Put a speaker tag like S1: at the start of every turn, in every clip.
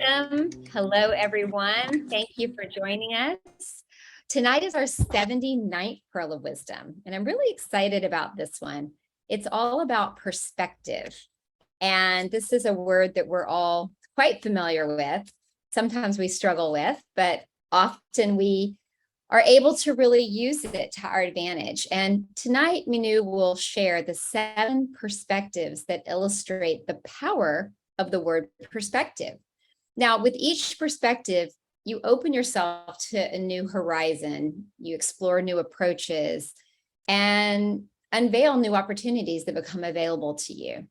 S1: Hello, everyone. Thank you for joining us. Tonight is our 79th Pearl of Wisdom, and I'm really excited about this one. It's all about perspective. And this is a word that we're all quite familiar with. Sometimes we struggle with, but often we are able to really use it to our advantage. And tonight, Mynoo will share the 7 perspectives that illustrate the power of the word perspective. Now, with each perspective, you open yourself to a new horizon, you explore new approaches, and unveil new opportunities that become available to you.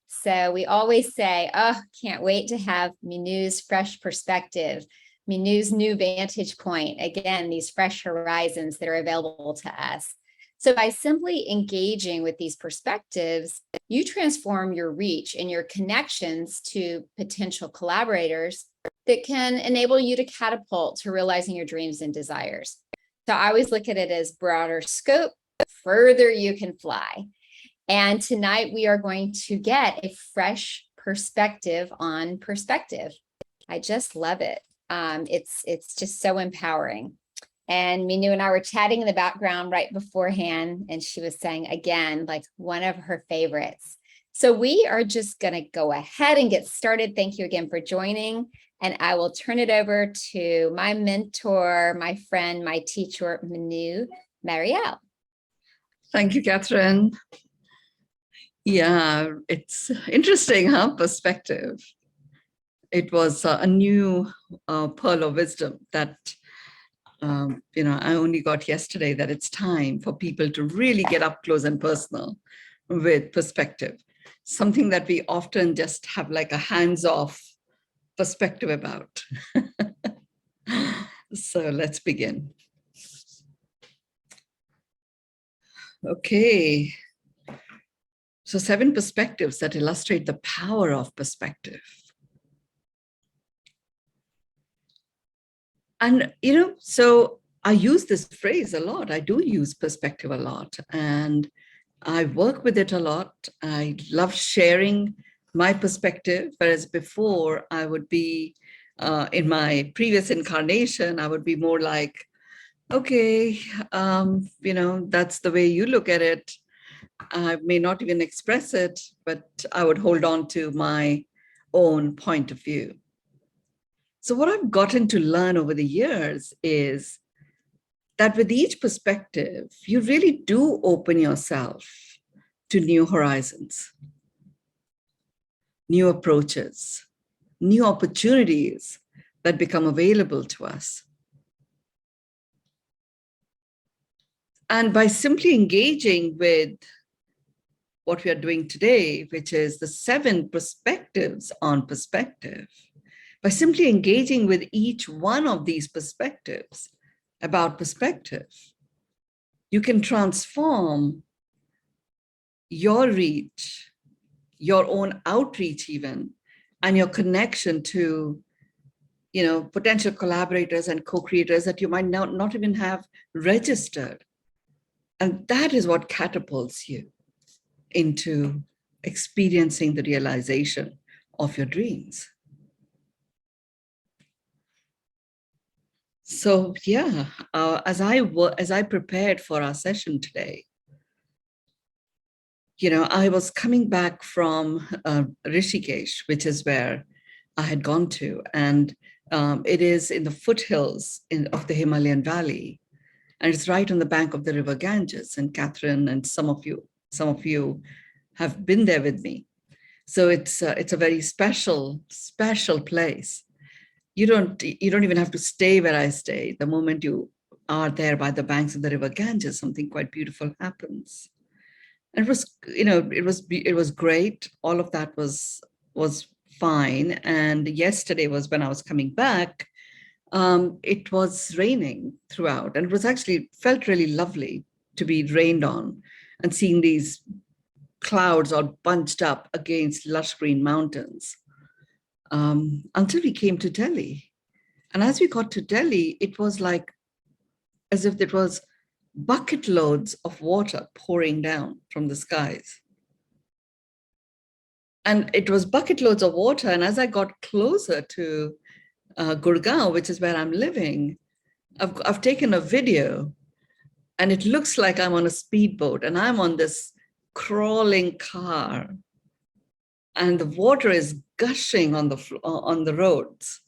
S1: So we always say, oh, can't wait to have Mynoo's fresh perspective, Mynoo's new vantage point. Again, these fresh horizons that are available to us. So by simply engaging with these perspectives, you transform your reach and your connections to potential collaborators that can enable you to catapult to realizing your dreams and desires. So I always look at it as broader scope, further you can fly. And tonight we are going to get a fresh perspective on perspective. I just love it. It's just so empowering. And Mynoo and I were chatting in the background right beforehand, and she was saying, again, like one of her favorites. So we are just going to go ahead and get started. Thank you again for joining. And I will turn it over to my mentor, my friend, my teacher, Mynoo Maryel.
S2: Thank you, Catherine. Yeah, it's interesting, huh? Perspective. It was a new pearl of wisdom that I only got yesterday, that it's time for people to really get up close and personal with perspective. Something that we often just have like a hands-off perspective about. So let's begin. Okay. So 7 perspectives that illustrate the power of perspective. And, so I use this phrase a lot. I do use perspective a lot, and I work with it a lot. I love sharing my perspective, whereas before I would be, in my previous incarnation, I would be more like, okay, that's the way you look at it. I may not even express it, but I would hold on to my own point of view. So what I've gotten to learn over the years is that with each perspective, you really do open yourself to new horizons, new approaches, new opportunities that become available to us. And by simply engaging with what we are doing today, which is the 7 perspectives on perspective, by simply engaging with each one of these perspectives about perspective, you can transform your reach, your own outreach even, and your connection to, potential collaborators and co-creators that you might not even have registered. And that is what catapults you into experiencing the realization of your dreams. So yeah, as I prepared for our session today, I was coming back from Rishikesh, which is where I had gone to, and it is in the foothills of the Himalayan Valley, and it's right on the bank of the river Ganges. And Catherine and some of you have been there with me. So it's a very special place. You don't even have to stay where I stay. The moment you are there by the banks of the river Ganges, something quite beautiful happens. And it was great. All of that was fine. And yesterday was when I was coming back. It was raining throughout, and it was actually felt really lovely to be rained on and seeing these clouds all bunched up against lush green mountains. Until we came to Delhi. And as we got to Delhi, it was like as if there was bucket loads of water pouring down from the skies. And it was bucket loads of water. And as I got closer to Gurgaon, which is where I'm living, I've taken a video, and it looks like I'm on a speedboat and I'm on this crawling car, and the water is gushing on the roads.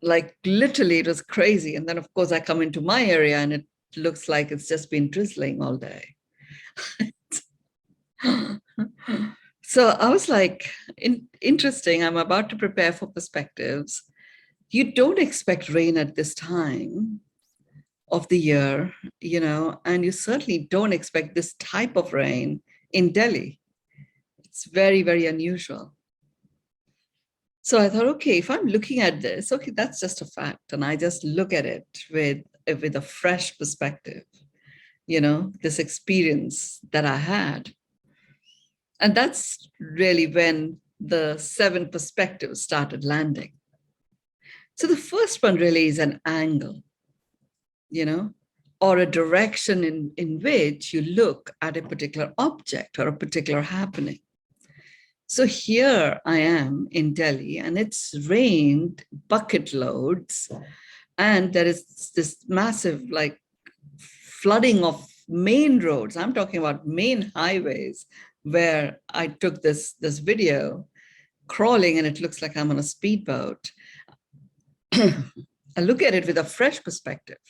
S2: Like literally, it was crazy. And then, of course, I come into my area and it looks like it's just been drizzling all day. So I was like, interesting. I'm about to prepare for perspectives. You don't expect rain at this time of the year, and you certainly don't expect this type of rain in Delhi. It's very, very unusual. So I thought, okay, if I'm looking at this, okay, that's just a fact. And I just look at it with a fresh perspective, this experience that I had. And that's really when the 7 perspectives started landing. So the first one really is an angle, or a direction in which you look at a particular object or a particular happening. So here I am in Delhi, and it's rained bucket loads, and there is this massive flooding of main roads. I'm talking about main highways, where I took this video crawling, and it looks like I'm on a speedboat. I look at it with a fresh perspective.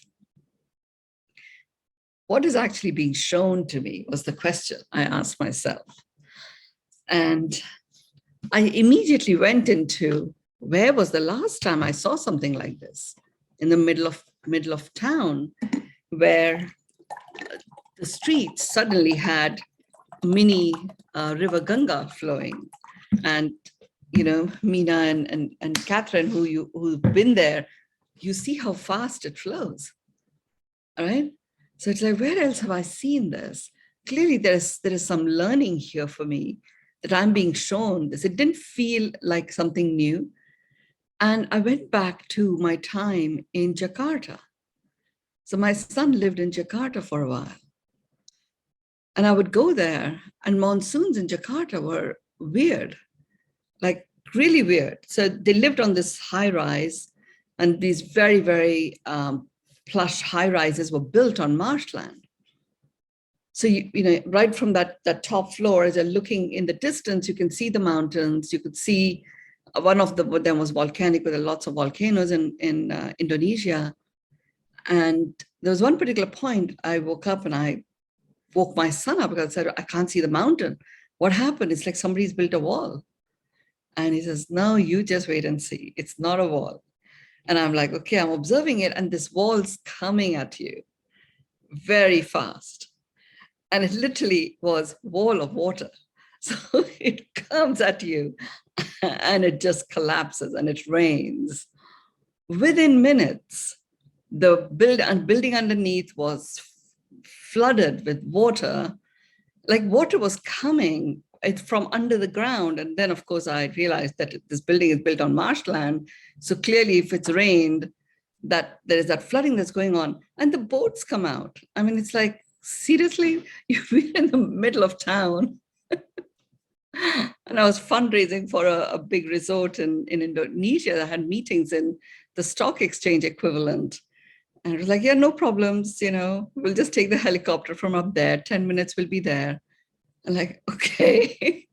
S2: What is actually being shown to me was the question I asked myself. And I immediately went into, where was the last time I saw something like this? In the middle of town, where the streets suddenly had mini river Ganga flowing. And Meena and Catherine, who've been there, you see how fast it flows. All right. So it's like, where else have I seen this? Clearly, there is some learning here for me, that I'm being shown this. It didn't feel like something new. And I went back to my time in Jakarta. So my son lived in Jakarta for a while. And I would go there, and monsoons in Jakarta were weird, like really weird. So they lived on this high rise, and these very, very plush high rises were built on marshland. So, right from that top floor, as you're looking in the distance, you can see the mountains. You could see one of them was volcanic, with lots of volcanoes in Indonesia. And there was one particular point I woke up, and I woke my son up, because I said, I can't see the mountain. What happened? It's like somebody's built a wall. And he says, no, you just wait and see. It's not a wall. And I'm like, okay, I'm observing it, and this wall's coming at you very fast. And it literally was wall of water. So it comes at you, and it just collapses, and it rains. Within minutes, the building underneath was flooded with water. Like water was coming from under the ground. And then, of course, I realized that this building is built on marshland. So clearly, if it's rained, that there is that flooding that's going on, and the boats come out. I mean, it's like, seriously, you've been in the middle of town. And I was fundraising for a big resort in Indonesia that had meetings in the stock exchange equivalent. And it was like, yeah, no problems, we'll just take the helicopter from up there. 10 minutes, we'll be there. I'm like, okay.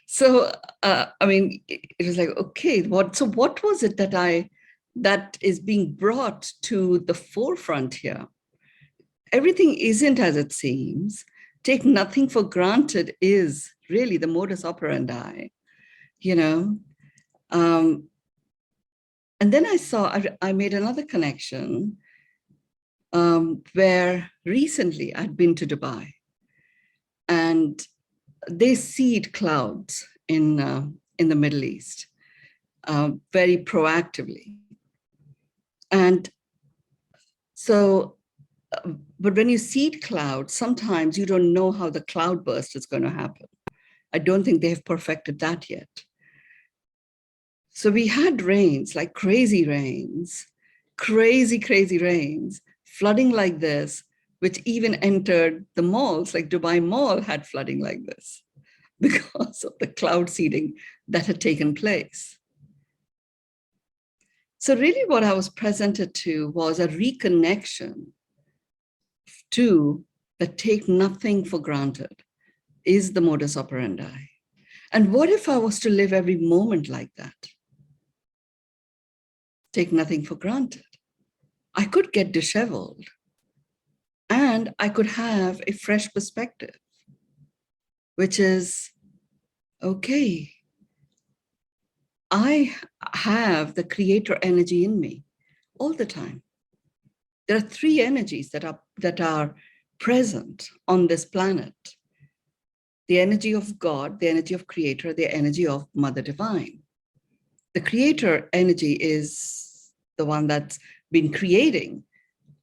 S2: So, it was like, okay, what was it that is being brought to the forefront here? Everything isn't as it seems. Take nothing for granted is really the modus operandi, And then I made another connection where recently I'd been to Dubai, and they seed clouds in the Middle East very proactively. And so, but when you seed clouds, sometimes you don't know how the cloud burst is going to happen. I don't think they have perfected that yet. So we had rains, like crazy rains, flooding like this, which even entered the malls, like Dubai Mall had flooding like this because of the cloud seeding that had taken place. So really what I was presented to was a reconnection to that take nothing for granted is the modus operandi. And what if I was to live every moment like that? Take nothing for granted. I could get disheveled and I could have a fresh perspective, which is, okay, I have the creator energy in me all the time. There are three energies that are present on this planet: the energy of God, the energy of creator, the energy of Mother Divine. The creator energy is the one that's been creating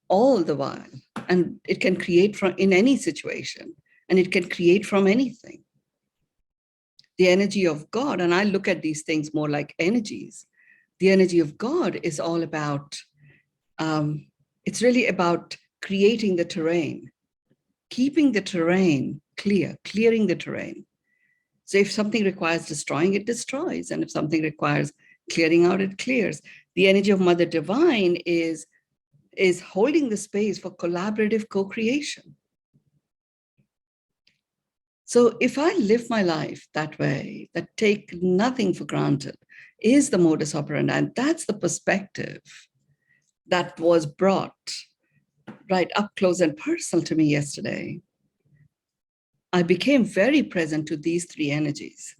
S2: all the while, and it can create from in any situation, and it can create from anything. The energy of God, and I look at these things more like energies. The energy of God is all about, it's really about creating the terrain, keeping the terrain clear, clearing the terrain. So if something requires destroying, it destroys. And if something requires clearing out, it clears. The energy of Mother Divine is holding the space for collaborative co-creation. So if I live my life that way, that take nothing for granted, is the modus operandi, and that's the perspective that was brought right up close and personal to me yesterday. I became very present to these three energies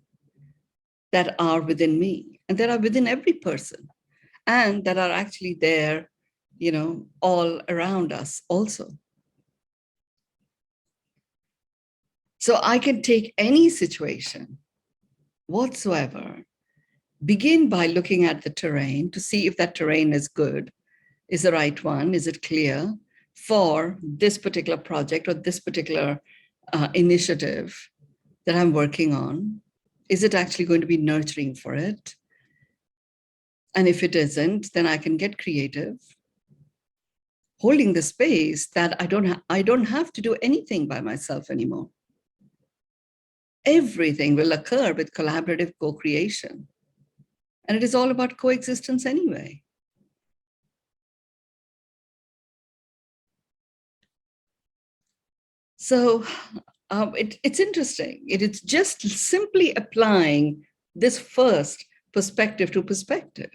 S2: that are within me and that are within every person, and that are actually there, all around us also. So I can take any situation whatsoever, begin by looking at the terrain to see if that terrain is good, is the right one, is it clear for this particular project or this particular initiative that I'm working on? Is it actually going to be nurturing for it? And if it isn't, then I can get creative, holding the space that I don't have to do anything by myself anymore. Everything will occur with collaborative co-creation. And it is all about coexistence anyway. So it's interesting. It's just simply applying this first perspective to perspective,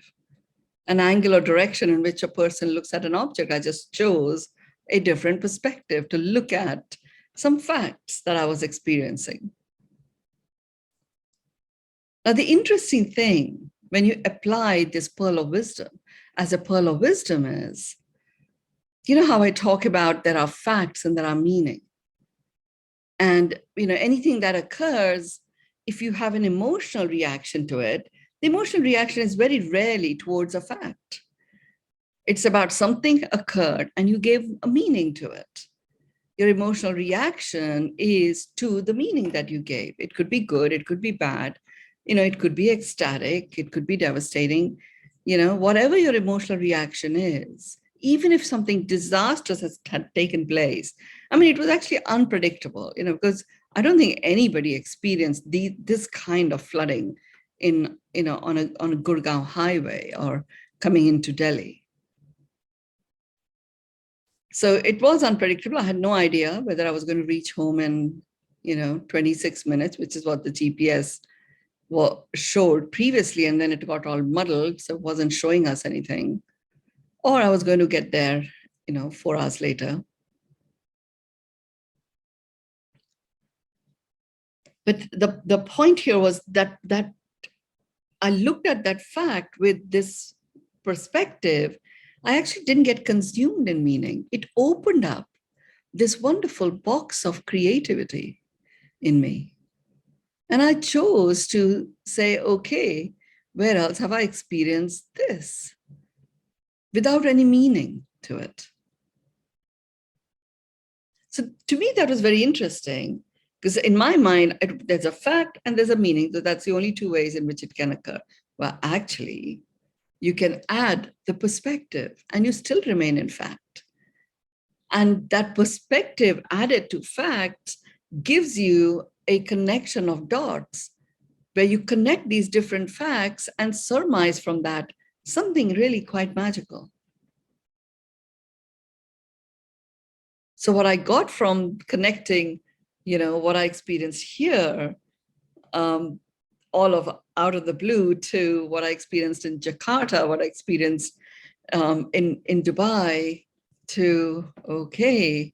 S2: an angle or direction in which a person looks at an object. I just chose a different perspective to look at some facts that I was experiencing. Now, the interesting thing when you apply this pearl of wisdom as a pearl of wisdom is, you know how I talk about there are facts and there are meaning. And anything that occurs, if you have an emotional reaction to it, the emotional reaction is very rarely towards a fact. It's about something occurred and you gave a meaning to it. Your emotional reaction is to the meaning that you gave. It could be good, it could be bad, it could be ecstatic, it could be devastating, whatever your emotional reaction is. Even if something disastrous had taken place, I mean, it was actually unpredictable, because I don't think anybody experienced this kind of flooding on a Gurgaon highway or coming into Delhi. So it was unpredictable. I had no idea whether I was going to reach home in 26 minutes, which is what the GPS showed previously, and then it got all muddled, so it wasn't showing us anything. Or I was going to get there, 4 hours later. But the point here was that I looked at that fact with this perspective. I actually didn't get consumed in meaning. It opened up this wonderful box of creativity in me. And I chose to say, okay, where else have I experienced this? Without any meaning to it. So to me, that was very interesting, because in my mind, there's a fact and there's a meaning. So that's the only two ways in which it can occur. Well, actually, you can add the perspective and you still remain in fact. And that perspective added to facts gives you a connection of dots where you connect these different facts and surmise from that something really quite magical. So what I got from connecting, what I experienced here, all of out of the blue, to what I experienced in Jakarta, what I experienced in Dubai, to, okay,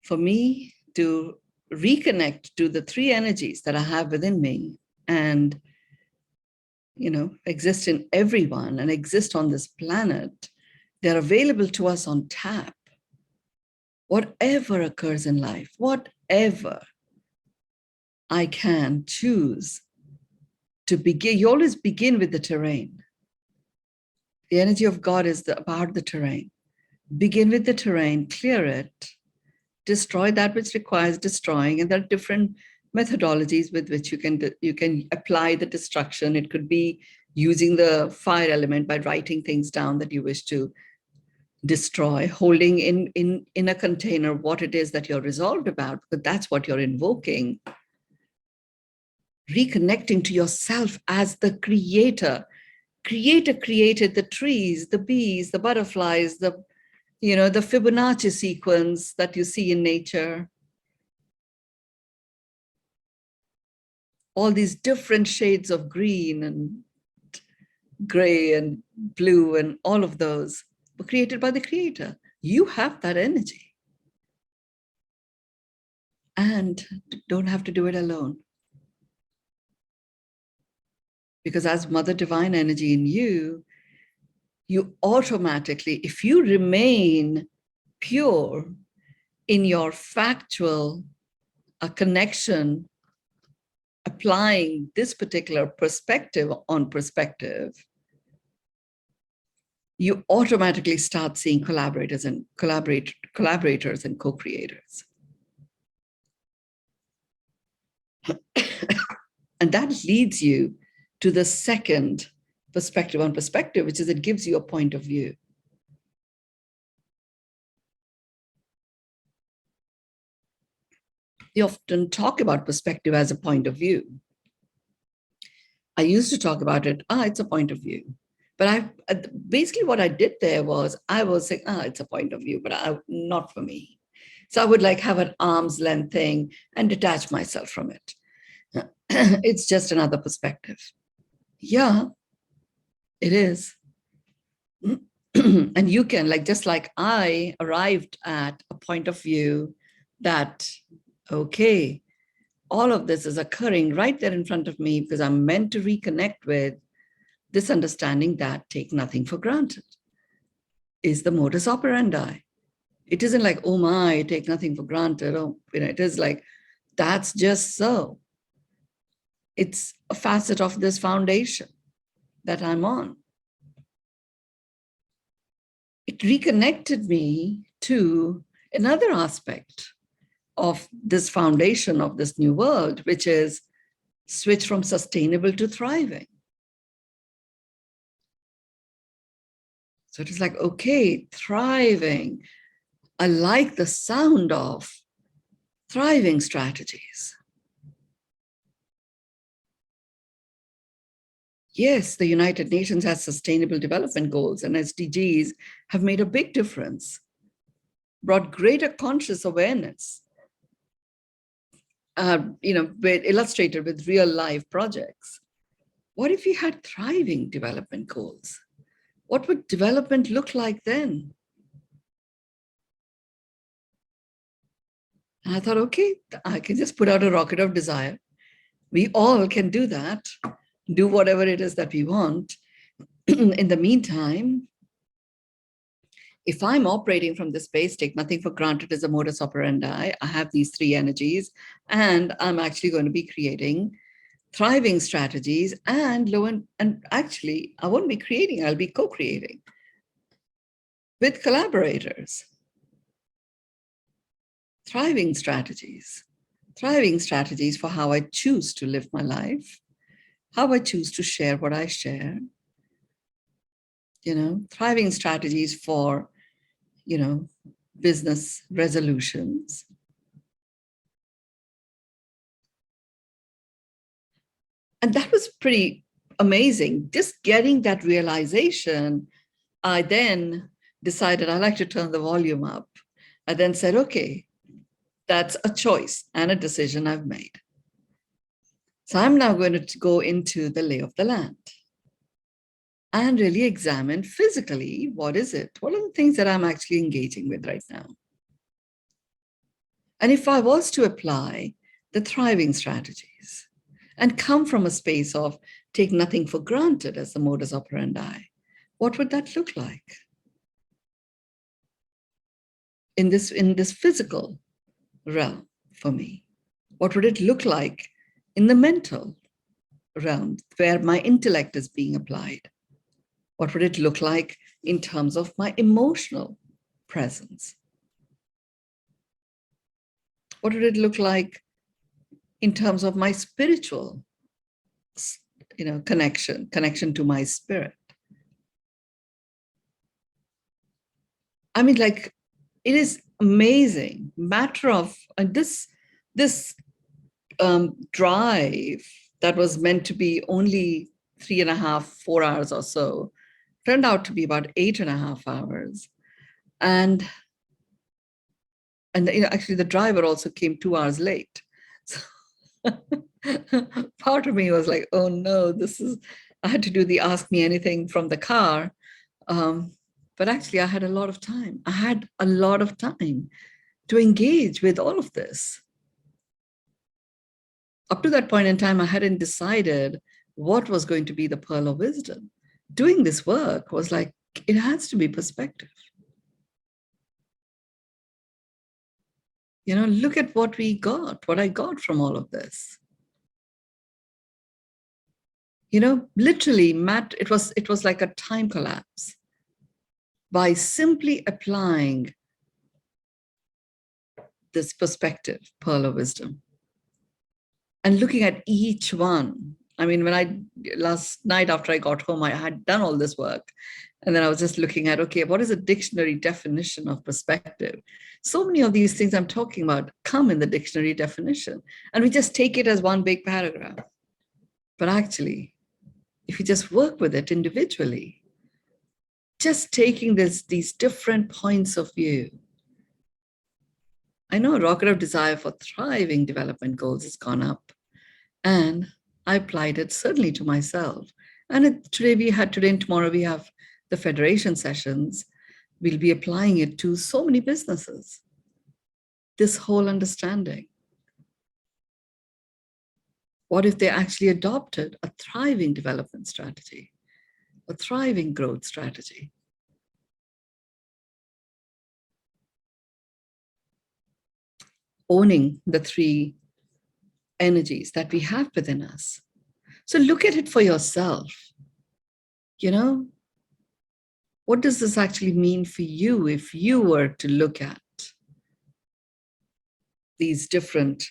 S2: for me to reconnect to the three energies that I have within me and, exist in everyone and exist on this planet. They're available to us on tap. Whatever occurs in life, whatever I can choose to begin. You always begin with the terrain. The energy of God is about the terrain. Begin with the terrain, clear it, destroy that which requires destroying. And there are different methodologies with which you can apply the destruction. It could be using the fire element by writing things down that you wish to destroy, holding in a container what it is that you're resolved about, but that's what you're invoking. Reconnecting to yourself as the creator. Creator created the trees, the bees, the butterflies, the Fibonacci sequence that you see in nature. All these different shades of green and gray and blue and all of those were created by the creator. You have that energy and don't have to do it alone. Because as Mother Divine energy in you, you automatically, if you remain pure in your factual connection, applying this particular perspective on perspective, you automatically start seeing collaborators and co-creators. And that leads you to the second perspective on perspective, which is it gives you a point of view. You often talk about perspective as a point of view. I used to talk about it, it's a point of view. But basically what I did there was I was saying, it's a point of view, but not for me. So I would have an arm's length thing and detach myself from it. It's just another perspective. Yeah, it is. And you can, just like I arrived at a point of view that, okay, all of this is occurring right there in front of me because I'm meant to reconnect with this understanding that take nothing for granted is the modus operandi. It isn't like, oh my, take nothing for granted. Oh, it is like, that's just so. It's a facet of this foundation that I'm on. It reconnected me to another aspect of this foundation of this new world, which is switch from sustainable to thriving. So it is like, okay, thriving. I like the sound of thriving strategies. Yes, the United Nations has Sustainable Development Goals and SDGs have made a big difference, brought greater conscious awareness, illustrated with real life projects. What if we had thriving development goals? What would development look like then? And I thought, okay, I can just put out a rocket of desire. We all can do that, do whatever it is that we want. In the meantime, if I'm operating from this space, take nothing for granted as a modus operandi, I have these three energies, and I'm actually going to be creating thriving strategies and actually, I won't be creating, I'll be co-creating with collaborators. Thriving strategies for how I choose to live my life, how I choose to share what I share, thriving strategies for, business resolutions. And that was pretty amazing. Just getting that realization, I then decided I like to turn the volume up. I then said, okay, that's a choice and a decision I've made. So I'm now going to go into the lay of the land and really examine physically, what is it? What are the things that I'm actually engaging with right now? And if I was to apply the thriving strategies and come from a space of take nothing for granted as the modus operandi, what would that look like in this physical realm for me? What would it look like in the mental realm where my intellect is being applied? What would it look like in terms of my emotional presence? What would it look like in terms of my spiritual, connection to my spirit? I mean, like, it is amazing matter of this drive that was meant to be only 3.5, 4 hours or so, turned out to be about 8.5 hours. And actually the driver also came 2 hours late. So part of me was like, oh no, I had to do the ask me anything from the car. But actually I had a lot of time. I had a lot of time to engage with all of this. Up to that point in time, I hadn't decided what was going to be the pearl of wisdom. Doing this work was like, it has to be perspective. Look at what I got from all of this. Literally, Matt, it was like a time collapse. By simply applying this perspective, pearl of wisdom, and looking at each one. I mean, last night after I got home, I had done all this work. And then I was just looking at, okay, what is a dictionary definition of perspective? So many of these things I'm talking about come in the dictionary definition. And we just take it as one big paragraph. But actually, if you just work with it individually, just taking these different points of view. I know Rocket of Desire for Thriving Development Goals has gone up. And I applied it certainly to myself. And today and tomorrow we have the federation sessions. We'll be applying it to so many businesses. This whole understanding. What if they actually adopted a thriving development strategy, a thriving growth strategy? Owning the 3 energies that we have within us. So look at it for yourself. What does this actually mean for you if you were to look at these different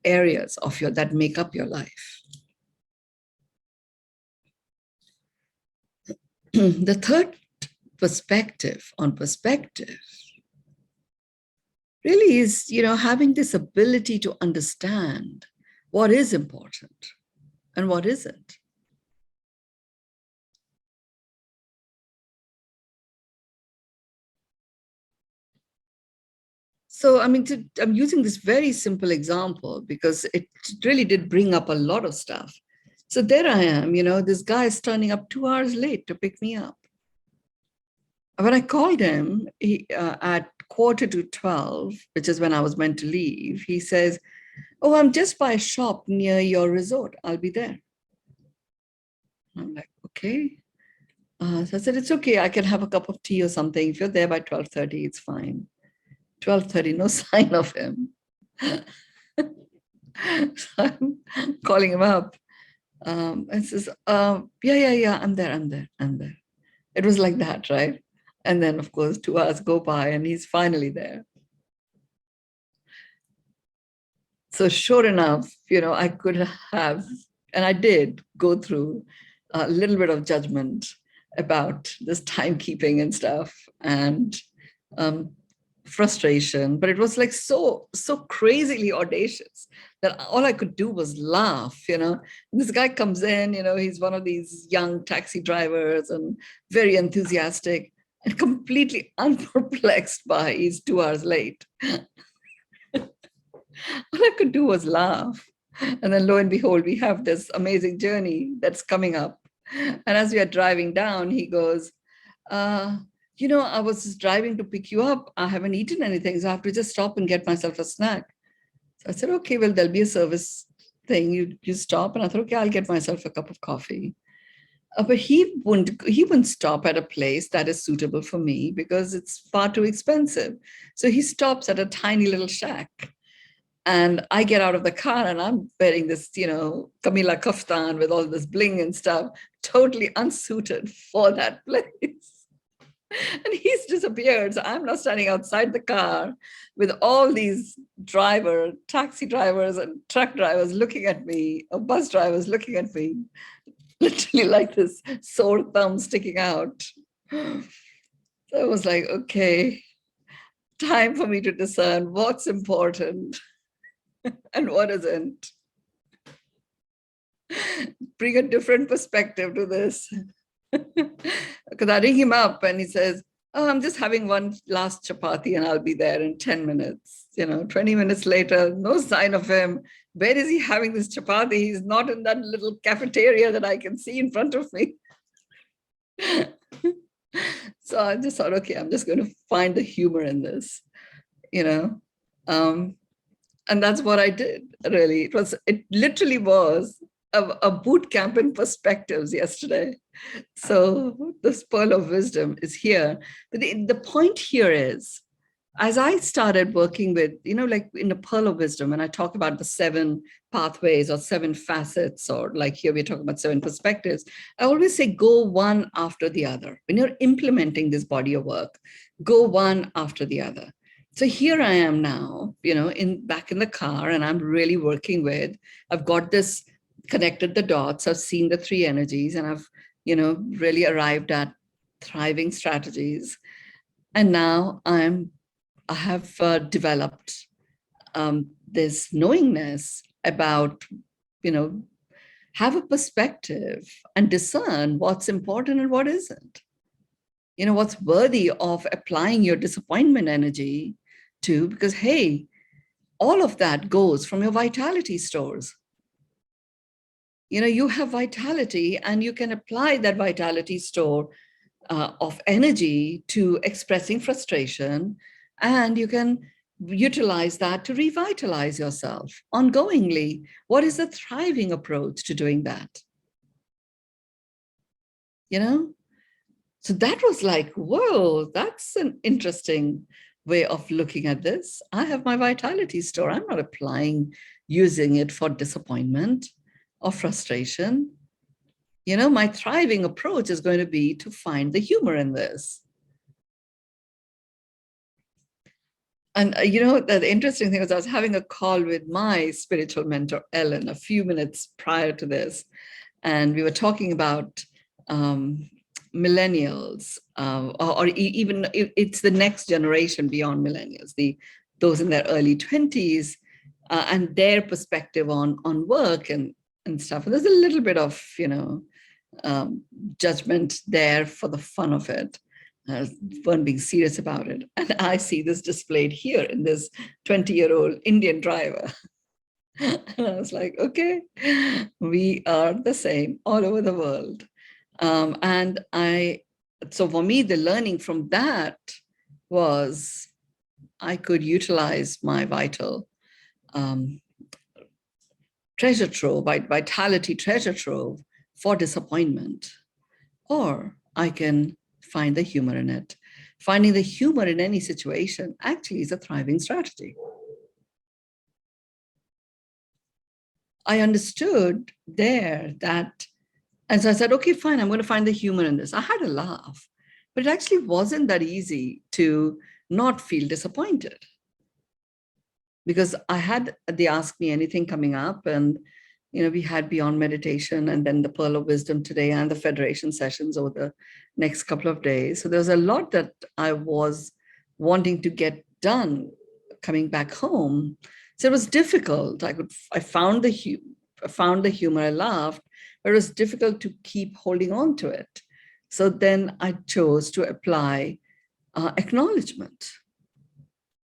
S2: areas of that make up your life? The third perspective on perspective really is, having this ability to understand what is important and what isn't. So, I mean, I'm using this very simple example because it really did bring up a lot of stuff. So there I am, this guy is turning up 2 hours late to pick me up. When I called him at 11:45, which is when I was meant to leave, he says, oh, I'm just by a shop near your resort. I'll be there. I'm like, okay. So I said, it's okay. I can have a cup of tea or something. If you're there by 12:30, it's fine. 12:30, no sign of him. So I'm calling him up. And says, yeah, I'm there. It was like that, right? And then, of course, 2 hours go by and he's finally there. So sure enough, I could have, and I did go through a little bit of judgment about this timekeeping and stuff. And frustration, but it was like so crazily audacious that all I could do was laugh. This guy comes in, he's one of these young taxi drivers and very enthusiastic and completely unperplexed by he's 2 hours late. All I could do was laugh. And then lo and behold, we have this amazing journey that's coming up. And as we are driving down, he goes, I was just driving to pick you up. I haven't eaten anything, so I have to just stop and get myself a snack. So I said, okay, well, there'll be a service thing. You stop. And I thought, okay, I'll get myself a cup of coffee. But he wouldn't stop at a place that is suitable for me because it's far too expensive. So he stops at a tiny little shack. And I get out of the car and I'm wearing this, Camila kaftan with all this bling and stuff, totally unsuited for that place. And he's disappeared. So I'm now standing outside the car with all these taxi drivers and truck drivers looking at me, or bus drivers looking at me, literally like this sore thumb sticking out. So I was like, okay, time for me to discern what's important and what isn't. Bring a different perspective to this. Because I ring him up and he says, oh, I'm just having one last chapati and I'll be there in 10 minutes. 20 minutes later, no sign of him. Where is he having this chapati? He's not in that little cafeteria that I can see in front of me. So I just thought, okay, I'm just going to find the humor in this, and that's what I did, really. It literally was a boot camp in perspectives yesterday. So this pearl of wisdom is here. But the point here is, as I started working with, like in the pearl of wisdom, and I talk about the 7 pathways or 7 facets, or like here we're talking about 7 perspectives, I always say go one after the other. When you're implementing this body of work, go one after the other. So here I am now, back in the car, and I'm really working with, I've got this connected the dots, I've seen the 3 energies, and I've, really arrived at thriving strategies. And now I have developed this knowingness about, have a perspective and discern what's important and what isn't. What's worthy of applying your disappointment energy to, because, hey, all of that goes from your vitality stores. You have vitality and you can apply that vitality store of energy to expressing frustration, and you can utilize that to revitalize yourself ongoingly. What is the thriving approach to doing that? So that was like, whoa, that's an interesting way of looking at this. I have my vitality store. I'm not using it for disappointment or frustration. My thriving approach is going to be to find the humor in this. And the interesting thing was I was having a call with my spiritual mentor, Ellen, a few minutes prior to this. And we were talking about millennials, or even it's the next generation beyond millennials, those in their early 20s, and their perspective on work and stuff. And there's a little bit of, judgment there for the fun of it. Weren't being serious about it. And I see this displayed here in this 20-year-old Indian driver. And I was like, okay, we are the same all over the world. So for me, the learning from that was I could utilize my vital treasure trove, vitality treasure trove for disappointment, or I can find the humor in it. Finding the humor in any situation actually is a thriving strategy. I understood there that, and so I said, okay, fine, I'm going to find the humor in this. I had a laugh, but it actually wasn't that easy to not feel disappointed, because I had the Ask Me Anything coming up, and we had Beyond Meditation and then the Pearl of Wisdom today and the Federation sessions over the next couple of days. So there was a lot that I was wanting to get done coming back home. So it was difficult. I found the humor, I laughed, but it was difficult to keep holding on to it. So then I chose to apply acknowledgement,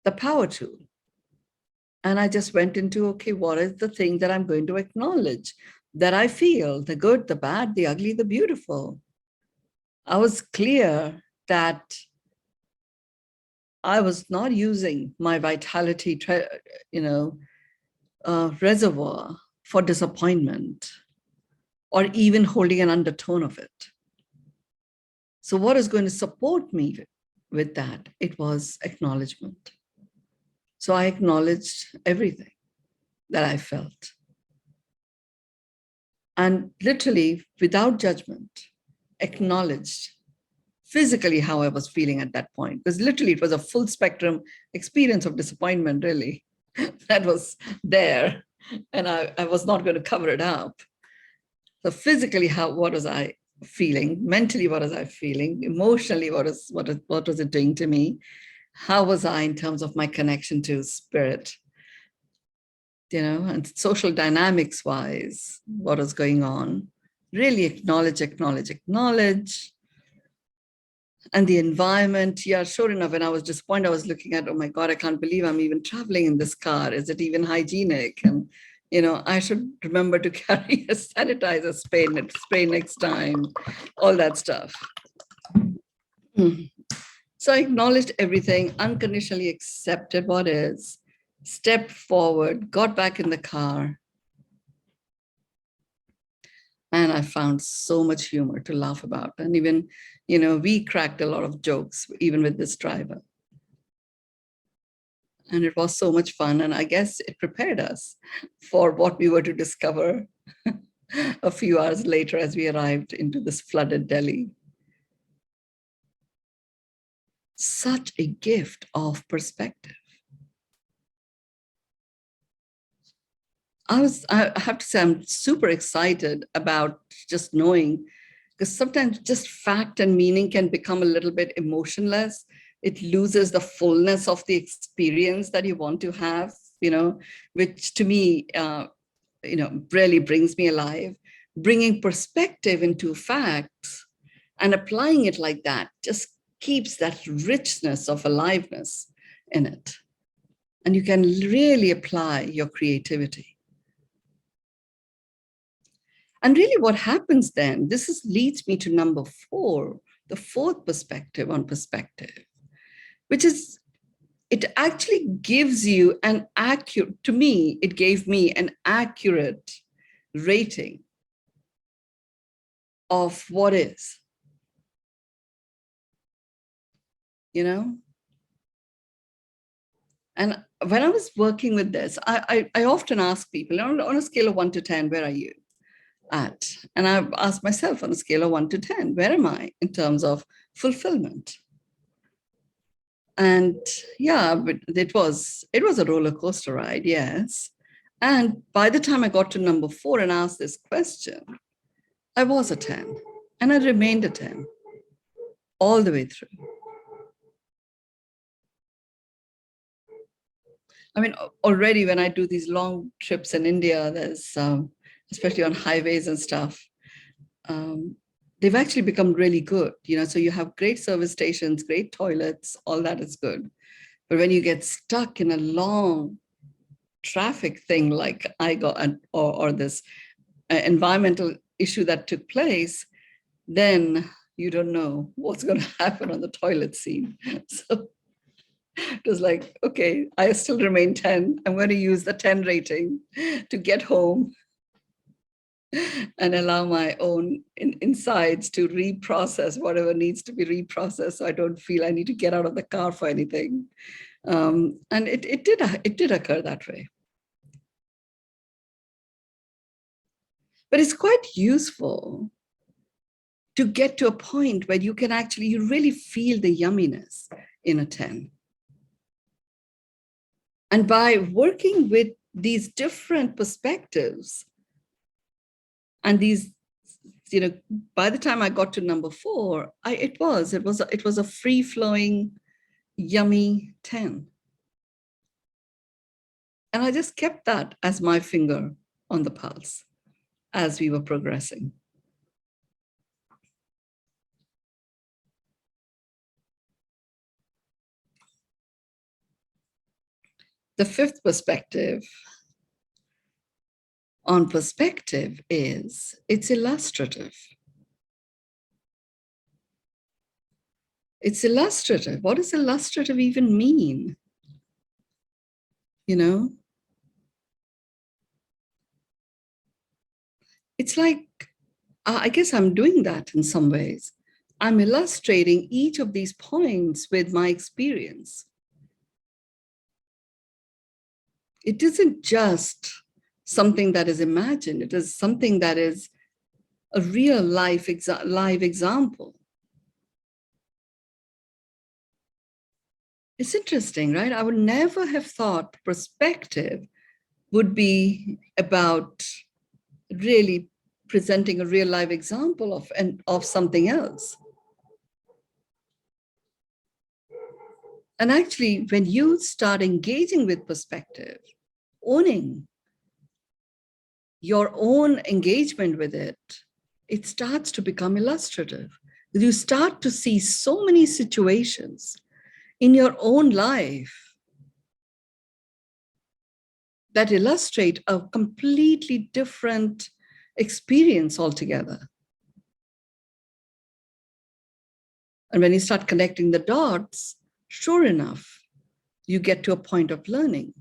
S2: the power tool. And I just went into, okay, what is the thing that I'm going to acknowledge that I feel, the good, the bad, the ugly, the beautiful. I was clear that I was not using my vitality, reservoir for disappointment or even holding an undertone of it. So what is going to support me with that? It was acknowledgement. So I acknowledged everything that I felt. And literally, without judgment, acknowledged physically how I was feeling at that point. Because literally, it was a full spectrum experience of disappointment, really, that was there. And I was not going to cover it up. So physically, what was I feeling? Mentally, what was I feeling? Emotionally, what was it doing to me? How was I in terms of my connection to spirit? And social dynamics wise, what was going on? Really acknowledge. And the environment, yeah, sure enough, when I was disappointed, I was looking at, oh my God, I can't believe I'm even traveling in this car. Is it even hygienic? And, I should remember to carry a sanitizer spray next time, all that stuff. So I acknowledged everything, unconditionally accepted what is, stepped forward, got back in the car. And I found so much humor to laugh about. And even, we cracked a lot of jokes, even with this driver. And it was so much fun. And I guess it prepared us for what we were to discover a few hours later as we arrived into this flooded Delhi. Such a gift of perspective. I have to say, I'm super excited about just knowing, because sometimes just fact and meaning can become a little bit emotionless. It loses the fullness of the experience that you want to have, which to me, really brings me alive. Bringing perspective into facts and applying it like that just keeps that richness of aliveness in it. And you can really apply your creativity. And really what happens then, leads me to number 4, the 4th perspective on perspective, which is, it actually gives you an accurate, to me, it gave me an accurate rating of what is, And when I was working with this, I often ask people, on a scale of 1 to 10, where are you at? And I've asked myself, on a scale of 1 to 10, where am I in terms of fulfillment? And yeah, but it was a roller coaster ride, yes. And by the time I got to number 4 and asked this question, I was a 10, and I remained a 10 all the way through. I mean, already when I do these long trips in India, there's, especially on highways and stuff, they've actually become really good, so you have great service stations, great toilets, all that is good. But when you get stuck in a long traffic thing like I got, or this environmental issue that took place, then you don't know what's going to happen on the toilet scene. So it was like, okay, I still remain 10. I'm going to use the 10 rating to get home and allow my own insides to reprocess whatever needs to be reprocessed, so I don't feel I need to get out of the car for anything. And it did occur that way. But it's quite useful to get to a point where you can actually, you really feel the yumminess in a 10. And by working with these different perspectives, and these, by the time I got to number 4, it was a free-flowing, yummy 10. And I just kept that as my finger on the pulse as we were progressing. The fifth perspective on perspective is it's illustrative. It's illustrative. What does illustrative even mean? You know, it's like, I guess I'm doing that in some ways. I'm illustrating each of these points with my experience. It isn't just something that is imagined. It is something that is a real live example. It's interesting, right? I would never have thought perspective would be about really presenting a real life example of something else. And actually, when you start engaging with perspective, owning your own engagement with it, it starts to become illustrative. You start to see so many situations in your own life that illustrate a completely different experience altogether. And when you start connecting the dots, sure enough, you get to a point of learning.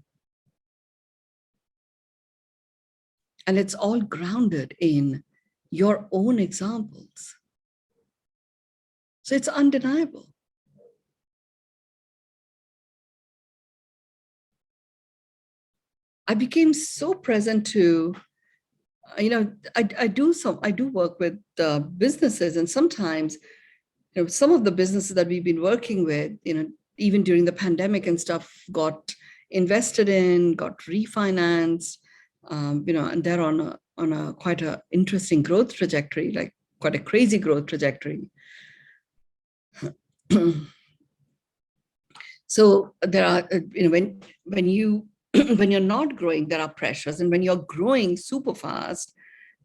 S2: And it's all grounded in your own examples. So it's undeniable. I became so present to, I do work with businesses, and sometimes, some of the businesses that we've been working with, even during the pandemic and stuff, got invested in, got refinanced, and they're on a quite a interesting growth trajectory, like quite a crazy growth trajectory. So there are, when you when you're not growing, there are pressures, and when you're growing super fast,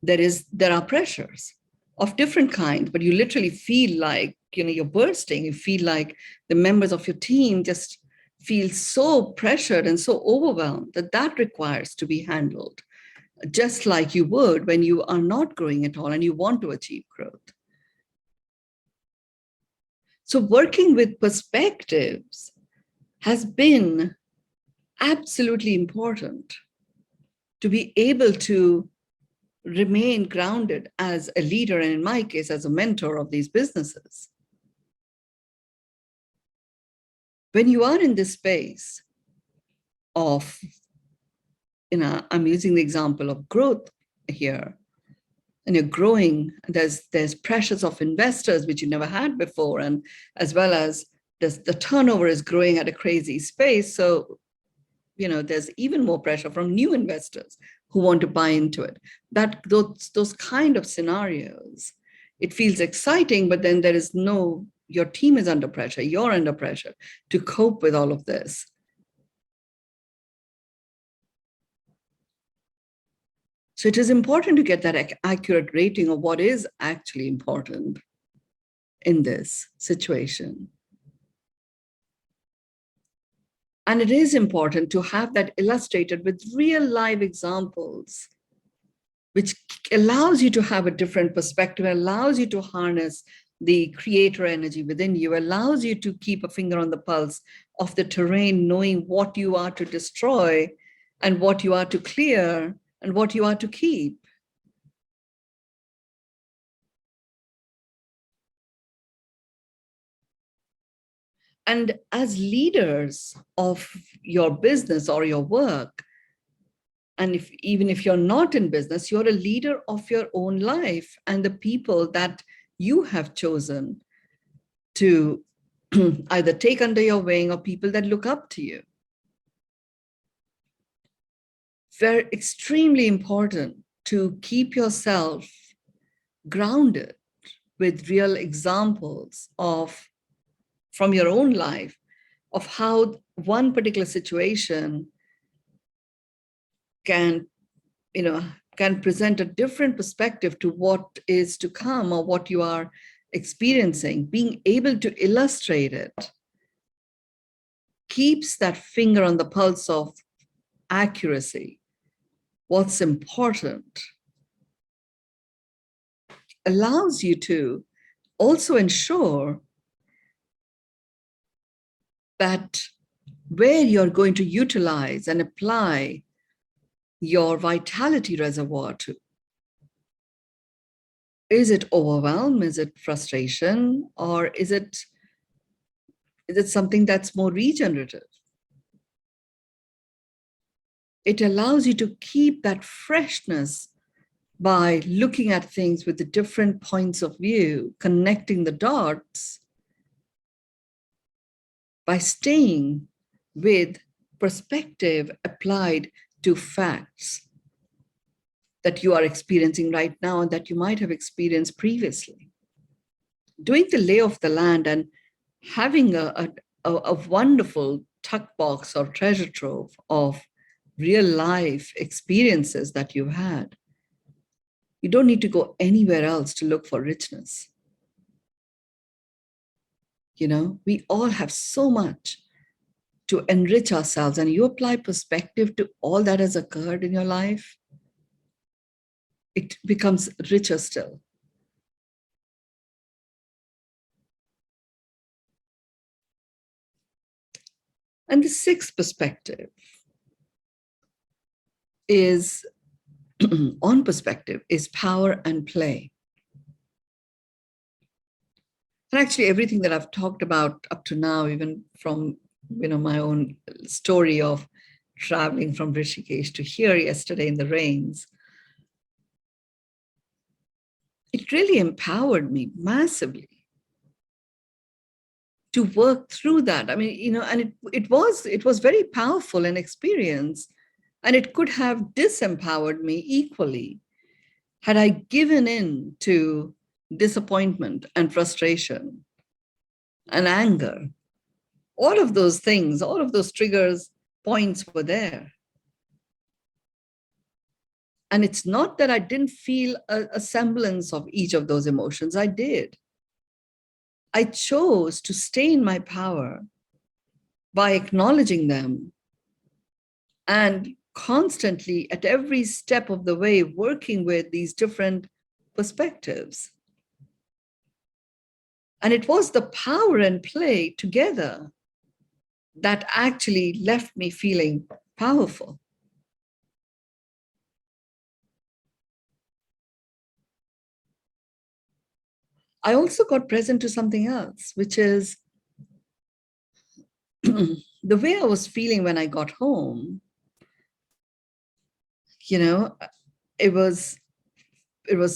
S2: there are pressures of different kinds. But you literally feel like you're bursting. You feel like the members of your team just feel so pressured and so overwhelmed that requires to be handled, just like you would when you are not growing at all and you want to achieve growth. So working with perspectives has been absolutely important to be able to remain grounded as a leader, and in my case, as a mentor of these businesses. When you are in this space of, I'm using the example of growth here, and you're growing, there's pressures of investors, which you never had before, and as well as the turnover is growing at a crazy pace. So, there's even more pressure from new investors who want to buy into it. Those kind of scenarios, it feels exciting, but then your team is under pressure, you're under pressure to cope with all of this. So it is important to get that accurate rating of what is actually important in this situation. And it is important to have that illustrated with real live examples, which allows you to have a different perspective, allows you to harness the creator energy within you, allows you to keep a finger on the pulse of the terrain, knowing what you are to destroy and what you are to clear and what you are to keep. And as leaders of your business or your work, and even if you're not in business, you're a leader of your own life and the people that you have chosen to either take under your wing or people that look up to you. Very extremely important to keep yourself grounded with real examples from your own life of how one particular situation can, can present a different perspective to what is to come or what you are experiencing. Being able to illustrate it keeps that finger on the pulse of accuracy, what's important, allows you to also ensure that where you're going to utilize and apply your vitality reservoir to. Is it overwhelm? Is it frustration? Or is it something that's more regenerative? It allows you to keep that freshness by looking at things with the different points of view, connecting the dots, by staying with perspective applied to facts that you are experiencing right now and that you might have experienced previously. Doing the lay of the land and having a wonderful tuck box or treasure trove of real life experiences that you've had. You don't need to go anywhere else to look for richness. We all have so much to enrich ourselves, and you apply perspective to all that has occurred in your life, it becomes richer still. And the sixth perspective is on perspective is power and play. And actually everything that I've talked about up to now, even from my own story of traveling from Rishikesh to here yesterday in the rains, it really empowered me massively to work through that. I mean, and it was very powerful an experience, and it could have disempowered me equally had I given in to disappointment and frustration and anger. All of those things, all of those triggers points were there. And it's not that I didn't feel a semblance of each of those emotions. I did. I chose to stay in my power by acknowledging them and constantly at every step of the way working with these different perspectives. And it was the power and play together that actually left me feeling powerful. I also got present to something else, which is the way I was feeling when I got home. It was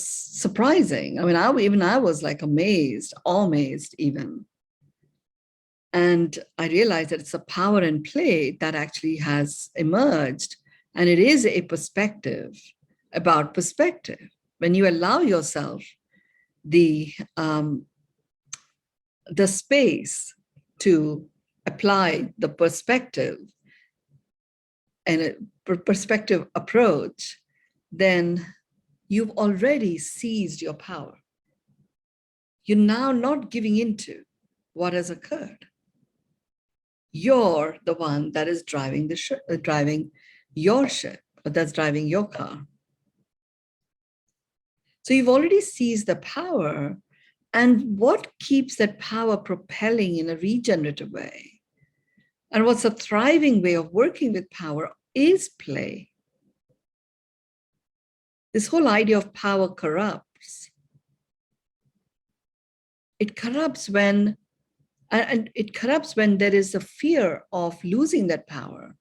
S2: surprising. I mean, I was like amazed even. And I realized that it's a power and play that actually has emerged. And it is a perspective about perspective. When you allow yourself the space to apply the perspective and a perspective approach, then you've already seized your power. You're now not giving into what has occurred. You're the one that is driving driving your ship, or that's driving your car. So you've already seized the power, and what keeps that power propelling in a regenerative way? And what's a thriving way of working with power is play. This whole idea of power corrupts. It corrupts when there is a fear of losing that power.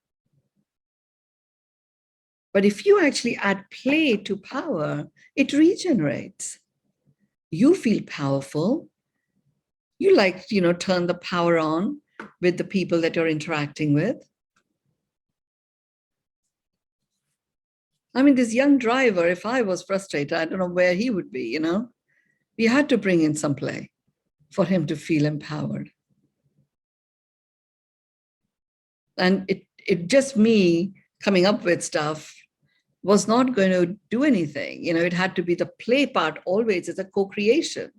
S2: But if you actually add play to power, it regenerates. You feel powerful. You turn the power on with the people that you're interacting with. I mean, this young driver, if I was frustrated, I don't know where he would be, We had to bring in some play for him to feel empowered. And it just me coming up with stuff was not going to do anything. It had to be the play part always as a co-creation.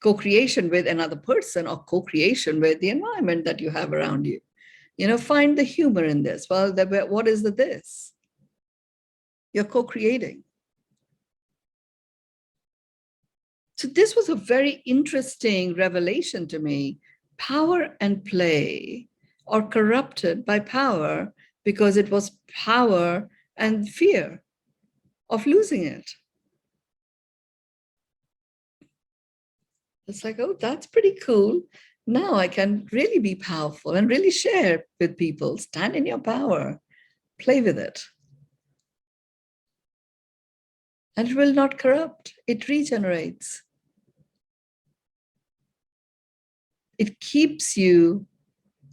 S2: Co-creation with another person or co-creation with the environment that you have around you. Find the humor in this. Well, what is the this? You're co-creating. So this was a very interesting revelation to me. Power and play are corrupted by power because it was power and fear of losing it. It's like, oh, that's pretty cool. Now I can really be powerful and really share with people. Stand in your power, play with it. And it will not corrupt, it regenerates. It keeps you,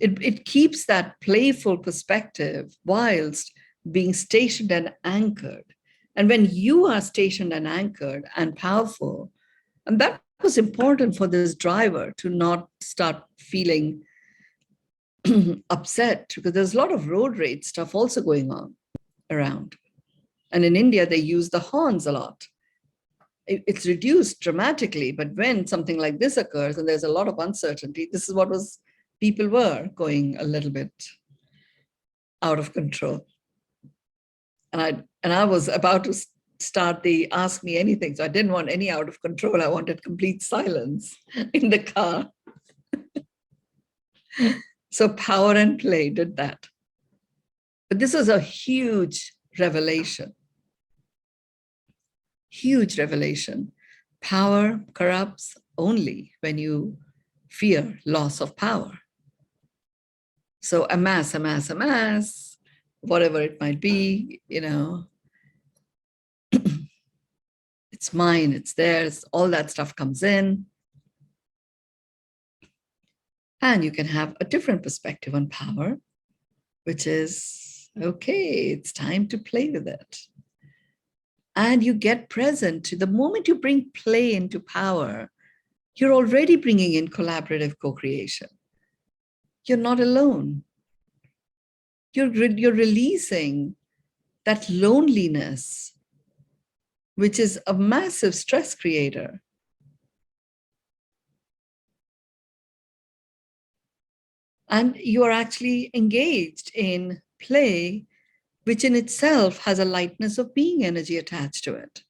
S2: it keeps that playful perspective whilst being stationed and anchored. And when you are stationed and anchored and powerful, and that was important for this driver to not start feeling upset, because there's a lot of road rage stuff also going on around. And in India, they use the horns a lot. It's reduced dramatically, but when something like this occurs and there's a lot of uncertainty, this is what people were going a little bit out of control. And I was about to start the ask me anything. So I didn't want any out of control. I wanted complete silence in the car. So power and play did that. But this was a huge revelation. Huge revelation. Power corrupts only when you fear loss of power. So amass, whatever it might be, it's mine, it's theirs, all that stuff comes in. And you can have a different perspective on power, which is, okay, it's time to play with it. And you get present to the moment you bring play into power, you're already bringing in collaborative co-creation. You're not alone. You're releasing that loneliness, which is a massive stress creator. And you are actually engaged in play, which in itself has a lightness of being energy attached to it.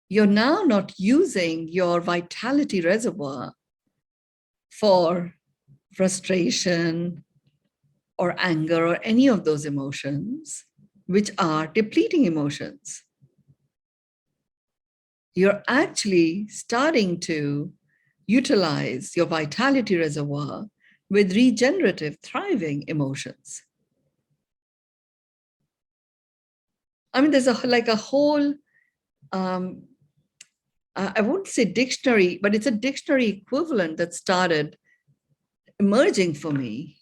S2: You're now not using your vitality reservoir for frustration or anger or any of those emotions, which are depleting emotions. You're actually starting to utilize your vitality reservoir with regenerative, thriving emotions. I mean, there's a whole, I won't say dictionary, but it's a dictionary equivalent that started emerging for me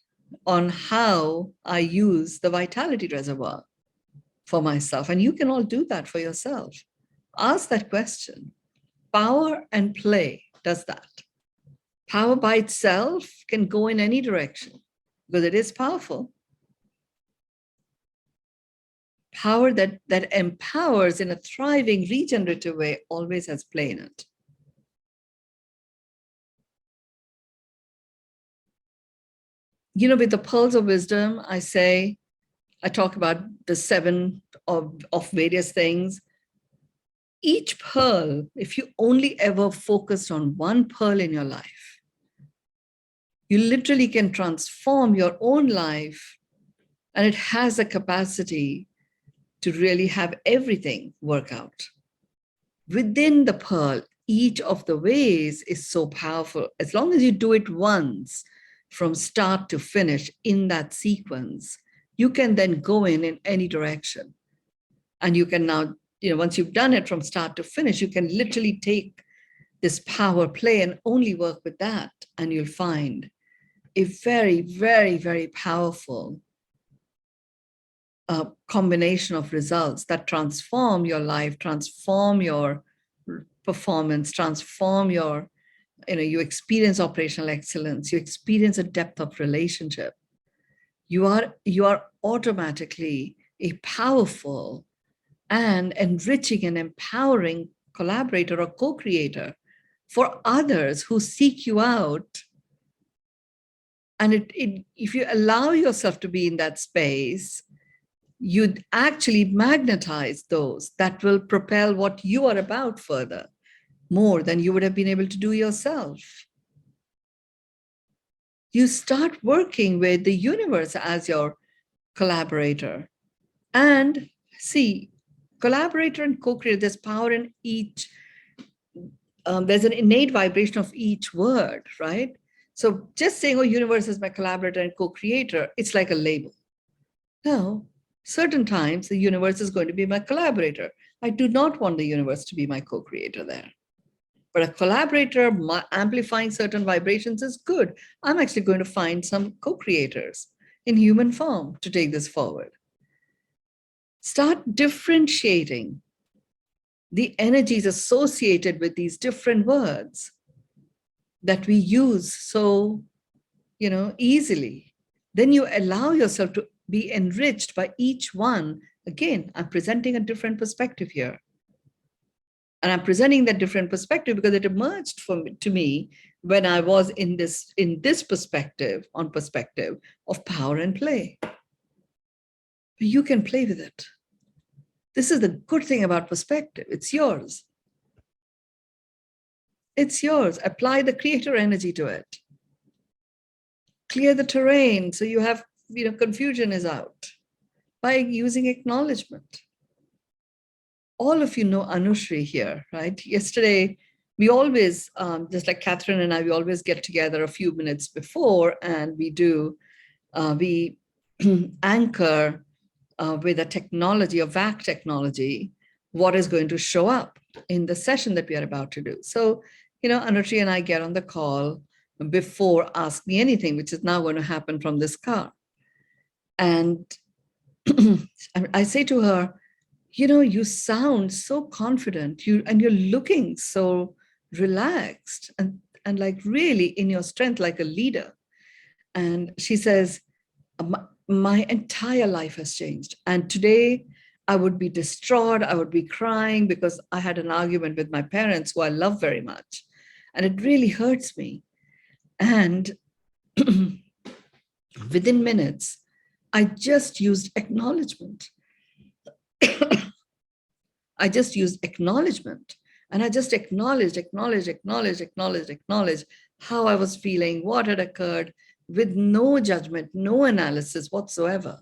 S2: on how I use the vitality reservoir for myself. And you can all do that for yourself. Ask that question. Power and play does that. Power by itself can go in any direction because it is powerful. Power that empowers in a thriving, regenerative way always has play in it. With the Pearls of Wisdom, I talk about the 7 of various things. Each pearl, if you only ever focused on one pearl in your life, you literally can transform your own life, and it has a capacity to really have everything work out. Within the pearl, each of the ways is so powerful. As long as you do it once, from start to finish in that sequence, you can then go in any direction. And you can now, once you've done it from start to finish, you can literally take this power play and only work with that. And you'll find a very, very, very powerful combination of results that transform your life, transform your performance, transform your you experience operational excellence, you experience a depth of relationship, you are automatically a powerful and enriching and empowering collaborator or co-creator for others who seek you out. And if you allow yourself to be in that space, you'd actually magnetize those that will propel what you are about further, more than you would have been able to do yourself. You start working with the universe as your collaborator. And see, collaborator and co-creator, there's power in each. There's an innate vibration of each word, right? So just saying, oh, universe is my collaborator and co-creator, it's like a label. No, certain times the universe is going to be my collaborator. I do not want the universe to be my co-creator there. But a collaborator amplifying certain vibrations is good. I'm actually going to find some co-creators in human form to take this forward. Start differentiating the energies associated with these different words that we use so, easily. Then you allow yourself to be enriched by each one. Again, I'm presenting a different perspective here. And I'm presenting that different perspective because it emerged to me when I was in this perspective of power and play. But you can play with it. This is the good thing about perspective. It's yours. It's yours. Apply the creator energy to it. Clear the terrain so you have, confusion is out by using acknowledgement. All of you know Anushri here, right? Yesterday, we always, just like Catherine and I, we always get together a few minutes before and we anchor with a technology, a VAC technology, what is going to show up in the session that we are about to do. So, Anushri and I get on the call before Ask Me Anything, which is now going to happen from this car. And I say to her, you sound so confident, you're looking so relaxed and like really in your strength, like a leader. And she says, my entire life has changed. And today I would be distraught. I would be crying because I had an argument with my parents who I love very much. And it really hurts me. And within minutes, I just used acknowledgement. I just used acknowledgement. And I just acknowledged how I was feeling, what had occurred, with no judgment, no analysis whatsoever.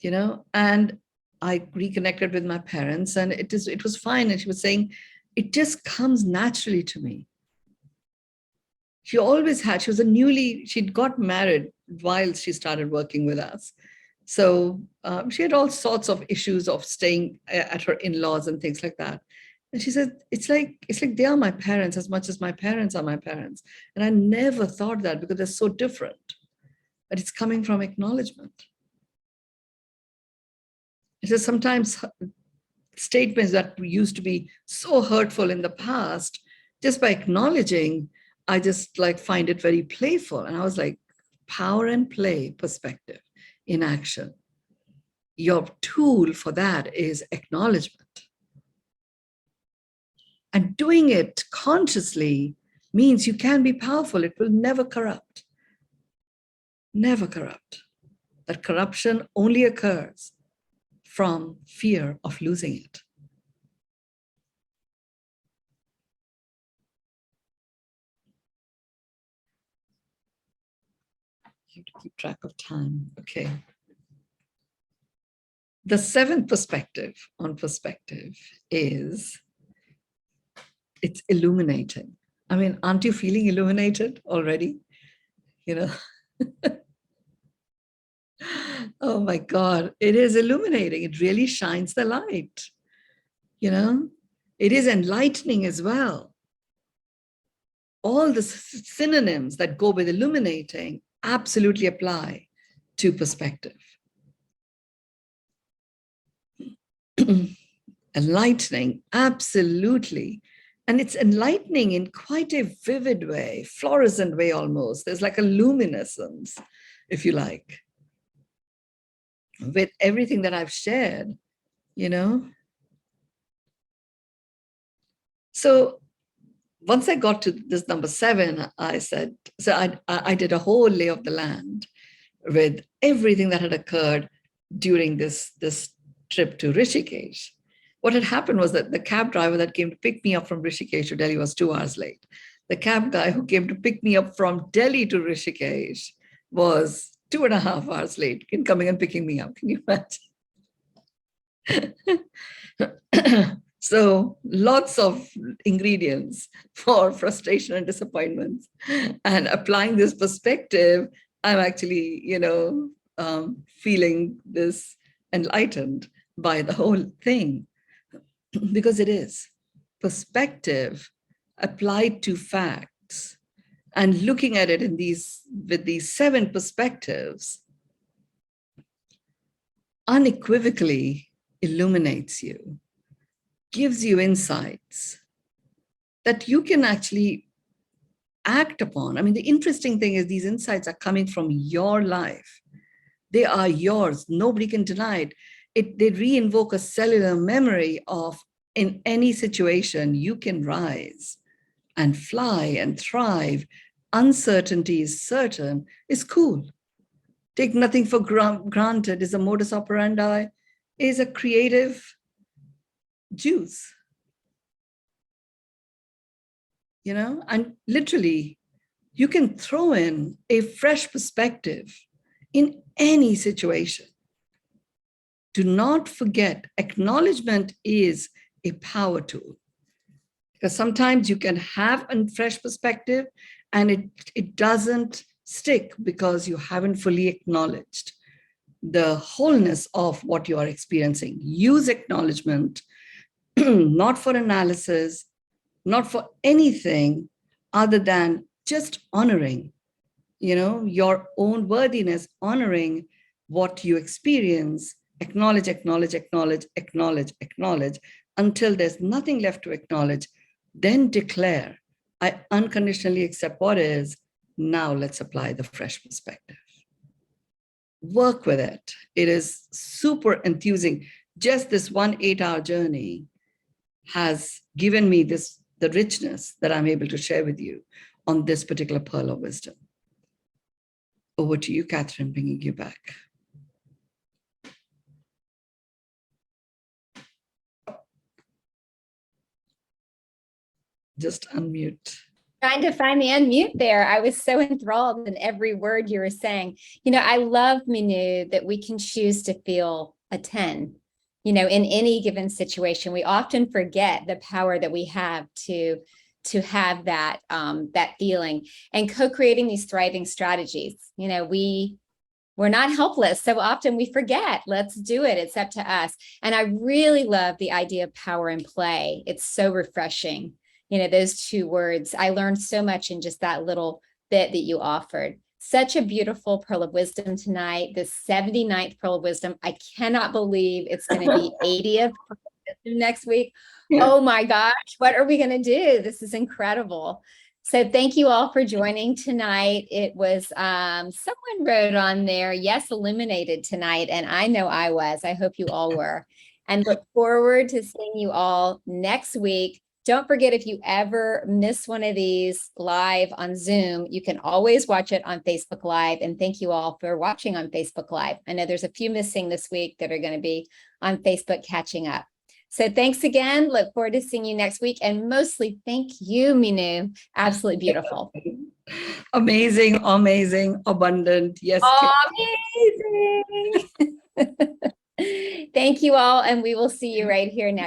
S2: And I reconnected with my parents and it was fine. And she was saying, it just comes naturally to me. She always had, she'd got married while she started working with us. So she had all sorts of issues of staying at her in-laws and things like that. And she said, it's like they are my parents as much as my parents are my parents. And I never thought that because they're so different. But it's coming from acknowledgement. It says sometimes statements that used to be so hurtful in the past, just by acknowledging, I just find it very playful. And I was like, power and play perspective in action. Your tool for that is acknowledgement. And doing it consciously means you can be powerful. It will never corrupt. Never corrupt. That corruption only occurs from fear of losing it. You have to keep track of time. Okay. The seventh perspective on perspective is it's illuminating. I mean, aren't you feeling illuminated already? Oh my God, it is illuminating. It really shines the light. It is enlightening as well. All the synonyms that go with illuminating absolutely apply to perspective. Enlightening, absolutely. And it's enlightening in quite a vivid way, fluorescent way almost. There's like a luminescence, if you like, with everything that I've shared, you know? So once I got to this number 7, I said, so I did a whole lay of the land with everything that had occurred during this trip to Rishikesh. What had happened was that the cab driver that came to pick me up from Rishikesh to Delhi was 2 hours late. The cab guy who came to pick me up from Delhi to Rishikesh was 2.5 hours late in coming and picking me up. Can you imagine? So lots of ingredients for frustration and disappointments. And applying this perspective, I'm actually, feeling this enlightened by the whole thing, because it is perspective applied to facts, and looking at it with these 7 perspectives unequivocally illuminates you, gives you insights that you can actually act upon. I mean, the interesting thing is these insights are coming from your life. They are yours. Nobody can deny it. They re-invoke a cellular memory of, in any situation, you can rise and fly and thrive. Uncertainty is certain, is cool. Take nothing for granted is a modus operandi, is a creative juice. And literally, you can throw in a fresh perspective in any situation. Do not forget, acknowledgement is a power tool. Because sometimes you can have a fresh perspective and it doesn't stick because you haven't fully acknowledged the wholeness of what you are experiencing. Use acknowledgement, not for analysis, not for anything other than just honoring, your own worthiness, honoring what you experience. Acknowledge, acknowledge, acknowledge, acknowledge, acknowledge, until there's nothing left to acknowledge. Then declare, I unconditionally accept what is. Now let's apply the fresh perspective. Work with it. It is super enthusing. Just this 1 8-hour journey has given me the richness that I'm able to share with you on this particular pearl of wisdom. Over to you, Catherine, bringing you back. Just unmute.
S1: Trying to find the unmute there. I was so enthralled in every word you were saying. I love, Mynoo, that we can choose to feel a 10, in any given situation. We often forget the power that we have to have that feeling, and co-creating these thriving strategies. We're not helpless. So often we forget, let's do it. It's up to us. And I really love the idea of power and play. It's so refreshing. Those 2 words. I learned so much in just that little bit that you offered. Such a beautiful pearl of wisdom tonight, the 79th pearl of wisdom. I cannot believe it's going to be 80th pearl of wisdom next week. Yeah. Oh my gosh, what are we going to do? This is incredible. So thank you all for joining tonight. It was, someone wrote on there, yes, illuminated tonight. And I know I was. I hope you all were. And look forward to seeing you all next week. Don't forget, if you ever miss one of these live on Zoom, you can always watch it on Facebook Live. And thank you all for watching on Facebook Live. I know there's a few missing this week that are going to be on Facebook catching up. So thanks again. Look forward to seeing you next week. And mostly thank you, Mynoo. Absolutely beautiful.
S2: Amazing, amazing, abundant. Yes.
S1: Amazing. Thank you all. And we will see you right here next.